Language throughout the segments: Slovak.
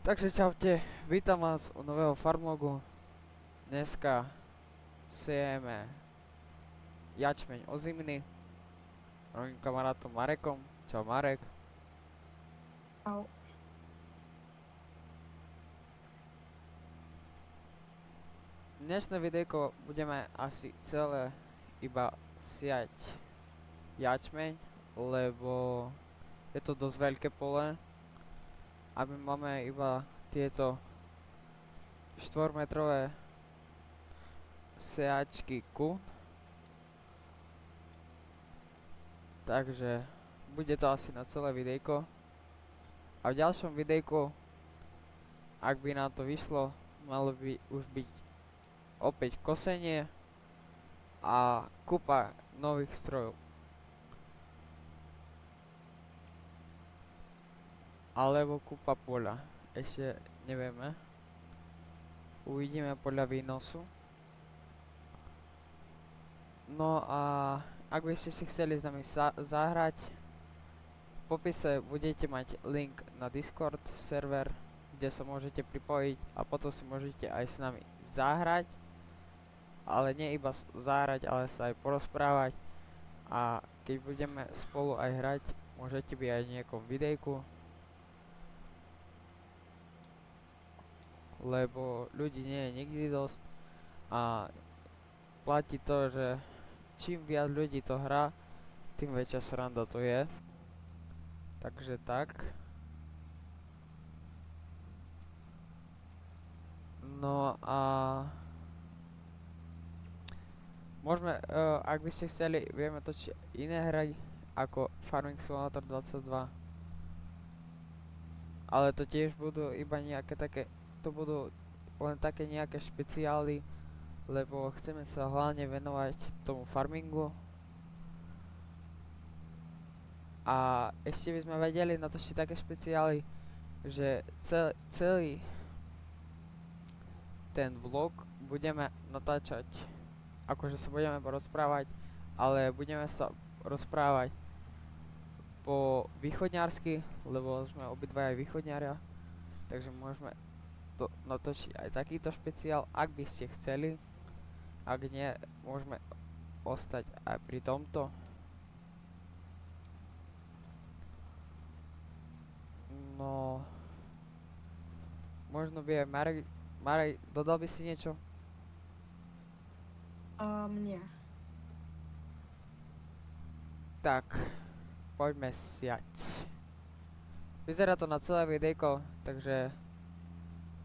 Takže čaute, vítam vás u nového farmlogu. Dneska sejeme jačmeň ozimný mojím kamarátom Marekom. Čau Marek. Au. Dnešné videjko budeme asi celé iba siať jačmeň, lebo je to dosť veľké pole a my máme iba tieto 4-metrové sejačky Kun. Takže bude to asi na celé videjko. A v ďalšom videjku, ak by nám to vyšlo, malo by už byť opäť kosenie a kúpa nových strojov. Alebo kúpa poľa. Ešte nevieme. Uvidíme podľa výnosu. No a ak by ste si chceli s nami zahrať, v popise budete mať link na Discord server, kde sa môžete pripojiť a potom si môžete aj s nami zahrať. Ale nie iba zahrať, ale sa aj porozprávať. A keď budeme spolu aj hrať, môžete byť aj v nejakom videjku. Lebo ľudí nie je nikdy dosť a platí to, že čím viac ľudí to hrá, tým väčšia sranda to je. Takže tak. No a môžeme, ak by ste chceli, vieme točiť iné hry ako Farming Simulator 22. Ale to tiež budú iba nejaké také, to budú len také nejaké špeciály, lebo chceme sa hlavne venovať tomu farmingu. A ešte by sme vedeli natočiť také špeciály, že celý ten vlog budeme natáčať, akože sa budeme rozprávať, ale budeme sa rozprávať po východňarsky, lebo sme obidvaja východňaria, takže môžeme to natočiť aj takýto špeciál, ak by ste chceli. Ak nie, môžeme ostať aj pri tomto. No, možno by aj Marek, dodal by si niečo? Nie. Tak, poďme siať. Vyzerá to na celé videjko, takže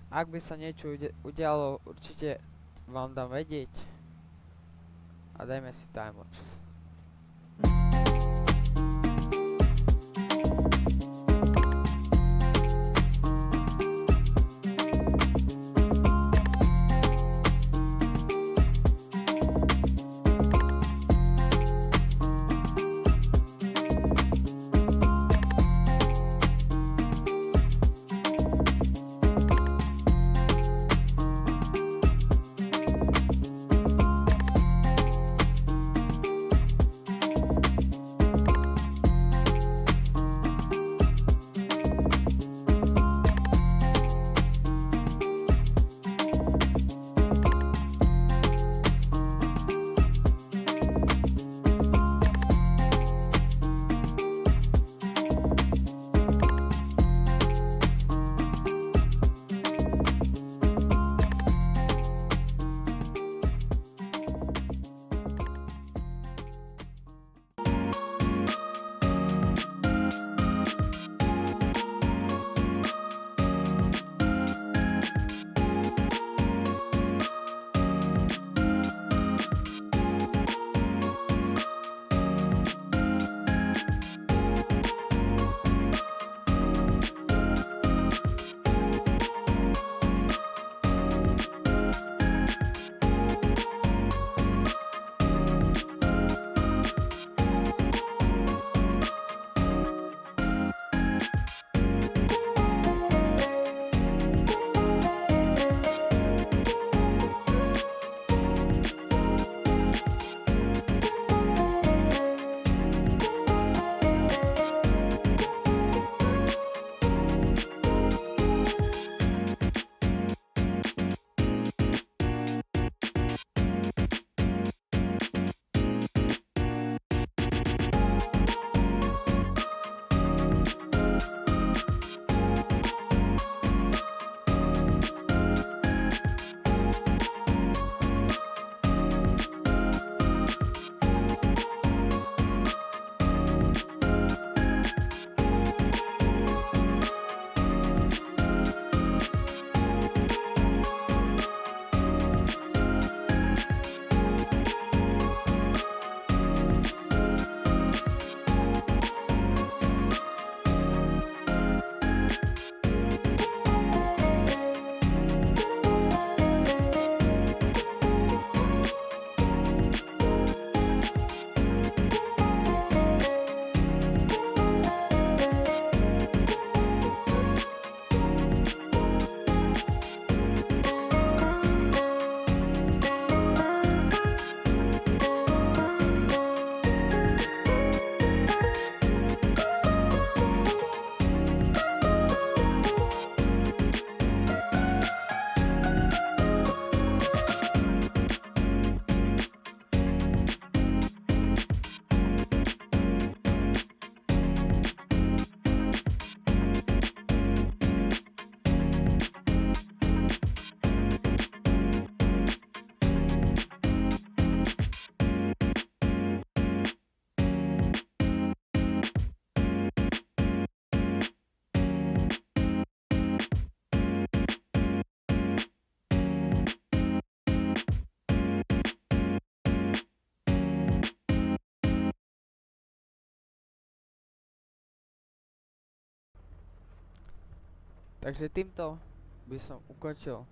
ak by sa niečo udialo, určite vám dám vedieť. A dajme si timelapse. Takže týmto by som ukončil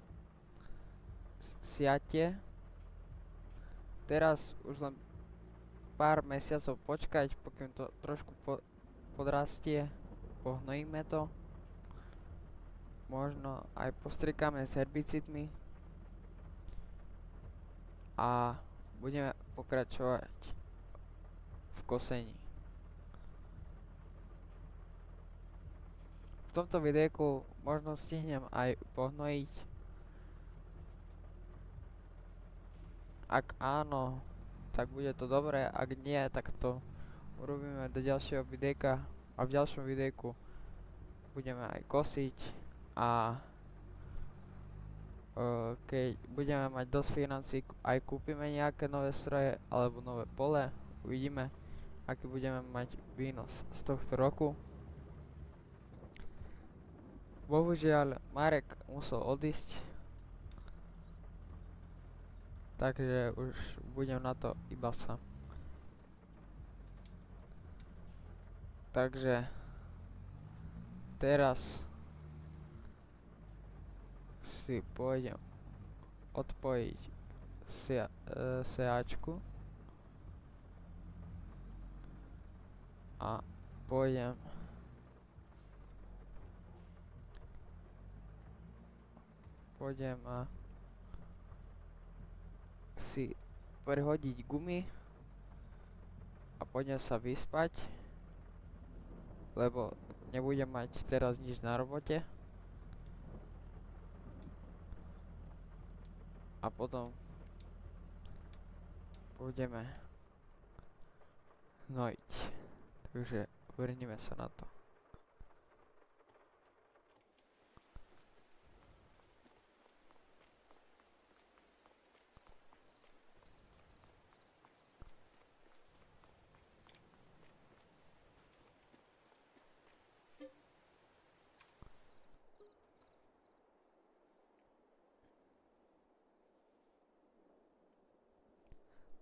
siatie. Teraz už len pár mesiacov počkať, pokým to trošku podrastie, pohnojíme to. Možno aj postrikáme s herbicidmi a budeme pokračovať v kosení. V tomto videjku možno stihnem aj pohnojiť. Ak áno, tak bude to dobré, ak nie, tak to urobíme do ďalšieho videjka a v ďalšom videjku budeme aj kosiť a keď budeme mať dosť financí, aj kúpime nejaké nové stroje alebo nové pole, uvidíme, aký budeme mať výnos z tohto roku. Bohužiaľ, Marek musel odísť, takže už budem na to iba sám. Takže teraz si pôjdem odpojiť seačku a pôjdem si prehodiť gumy a pôjdem sa vyspať, lebo nebudem mať teraz nič na robote. A potom budeme hnojiť. Takže vrhneme sa na to.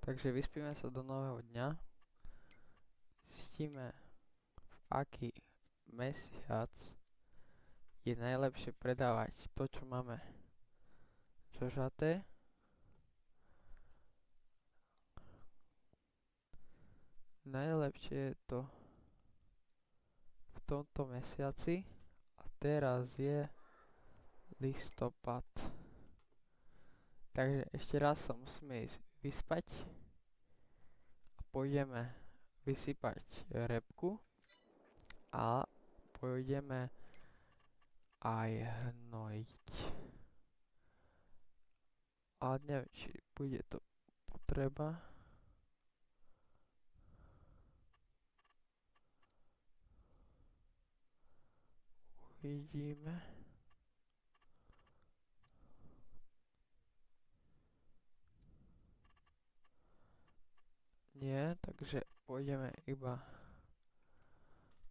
Takže vyspíme sa do nového dňa. Zistíme, v aký mesiac je najlepšie predávať to, čo máme zožaté. Najlepšie je to v tomto mesiaci a teraz je listopad. Takže ešte raz sa musíme ísť vyspať a pôjdeme vysypať repku a pôjdeme aj hnojiť. Ale neviem, či bude to potreba. Uvidíme. Nie, takže pôjdeme iba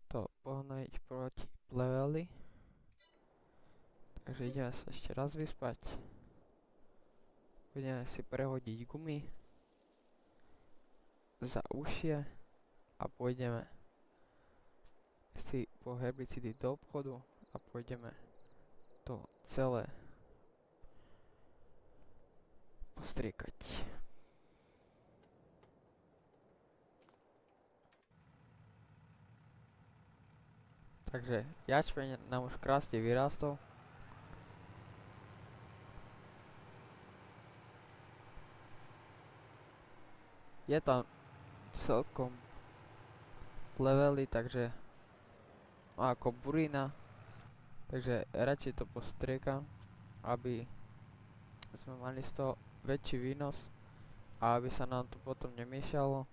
to pohnojiť proti pleveli. Takže ideme sa ešte raz vyspať. Budeme si prehodiť gumy za ušie a pôjdeme si po herbicidy do obchodu a pôjdeme to celé postriekať. Takže jačmeň nám už krásne vyrástol. Je tam celkom plevely, takže ako burina, takže radšej to postriekam, aby sme mali z toho väčší výnos a aby sa nám to potom nemiešalo.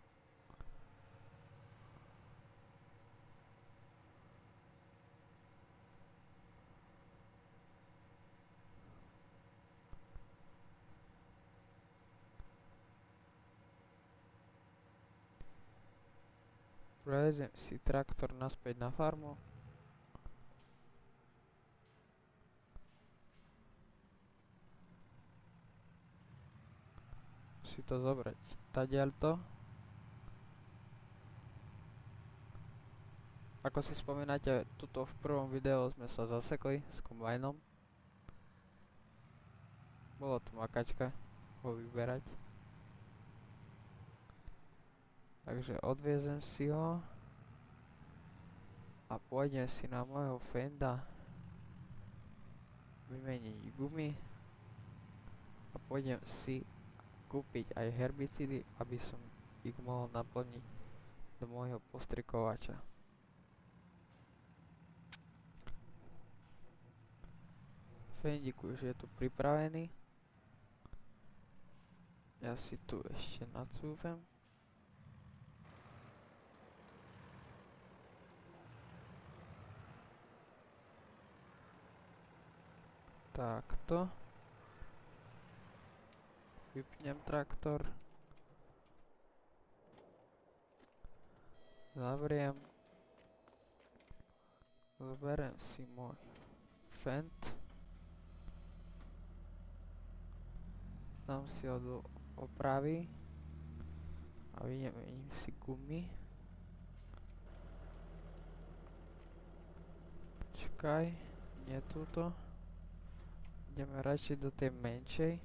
Prevezem si traktor naspäť na farmu. Si to zobrať tadiaľto. Ako si spomínate, tuto v prvom videu sme sa zasekli s kombajnom. Bolo to makačka ho vyberať. Takže odviezem si ho a pôjdem si na môjho Fenda vymeniť gumy a pôjdem si kúpiť aj herbicidy, aby som ich mohol naplniť do môjho postrikovača. Fendik už je tu pripravený. Ja si tu ešte nacúvem. Takto. Vypnem traktor. Zavriem. Zoberiem si môj Fend. Dám si ho do opravy. A vymením si gumy. Počkaj. Nie túto. Ideme radšej do tej menšej.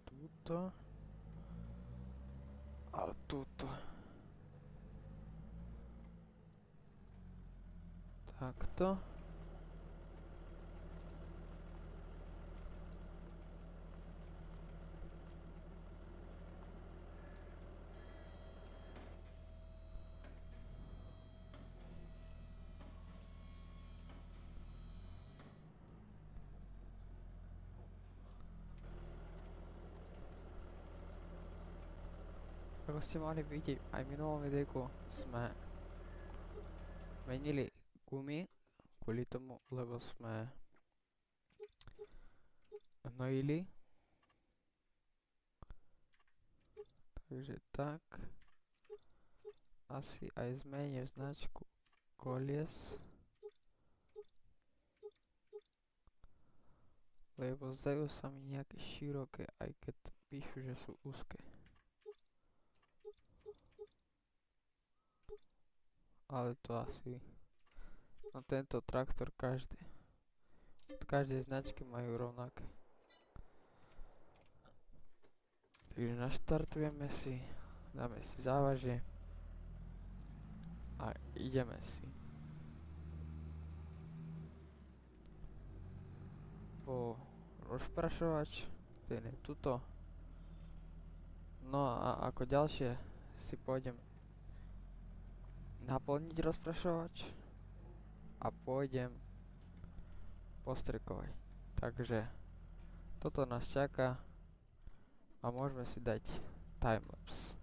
Túto. A túto. Takto. Ako ste mohli vidieť, aj v minulom videjku sme menili gumy kvôli tomu, lebo sme hnojili. Takže tak. Asi aj zmením značku kolies. Lebo zdajú sa mi nejaké široké, aj keď píšu, že sú úzke. Ale to asi na tento traktor od každej značky majú rovnaké. Takže naštartujeme si, dáme si závažie a ideme si po rozprašovač, ten je tuto. No a ako ďalšie si pôjdem naplniť rozprašovač a pôjdem postrikovať. Takže toto nás čaká a môžeme si dať timelapse.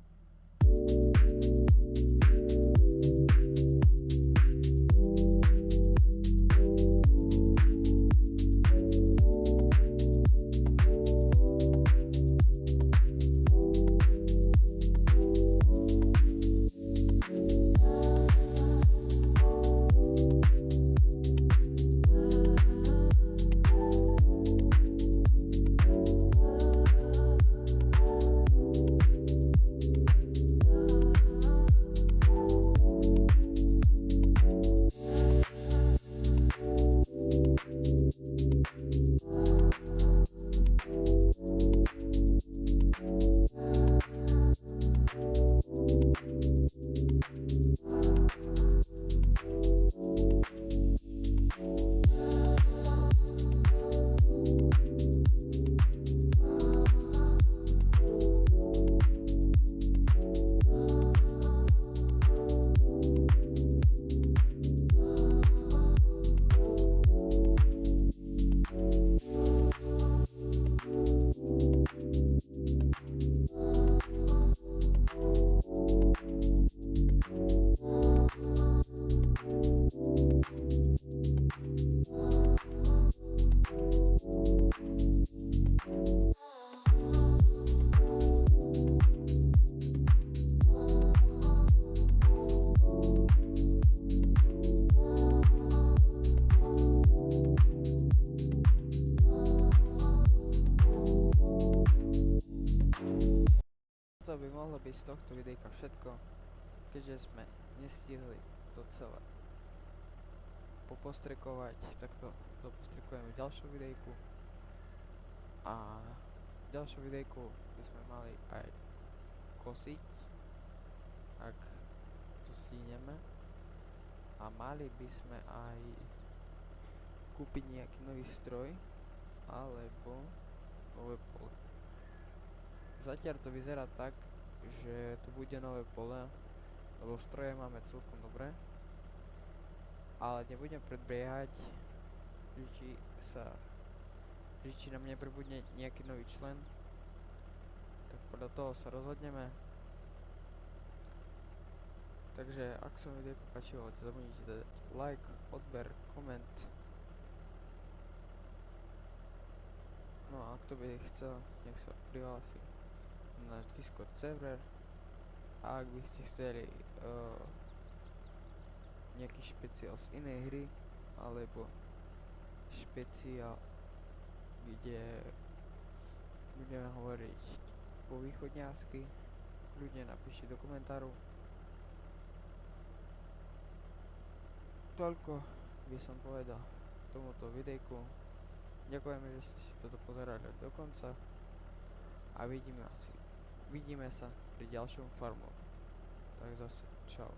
byť z tohto videjka všetko, keďže sme nestihli to celé popostrekovať, tak to dopostrekujeme v ďalšom videjku. A v ďalšom videjku by sme mali aj kosiť, ak to stihneme. A mali by sme aj kúpiť nejaký nový stroj alebo nové pole. Zatiaľ to vyzerá tak, že tu bude nové pole, lebo stroje máme celkom dobré, ale nebudem predbiehať, že či nám nepribudne nejaký nový člen, tak podľa toho sa rozhodneme. Takže ak sa video páčilo, nezabudnite dať like, odber, koment. No a kto by chcel, nech sa prihlási na náš Discord server. A ak by ste chceli nejaký špeciál z inej hry, alebo špeciál, kde budeme hovoriť po východňarsky, ľudia napíšte do komentárov. Toľko by som povedal tomuto videjku. Ďakujeme, že ste si toto pozerali do konca a vidíme sa pri ďalšom farmu. Tak zase, čau.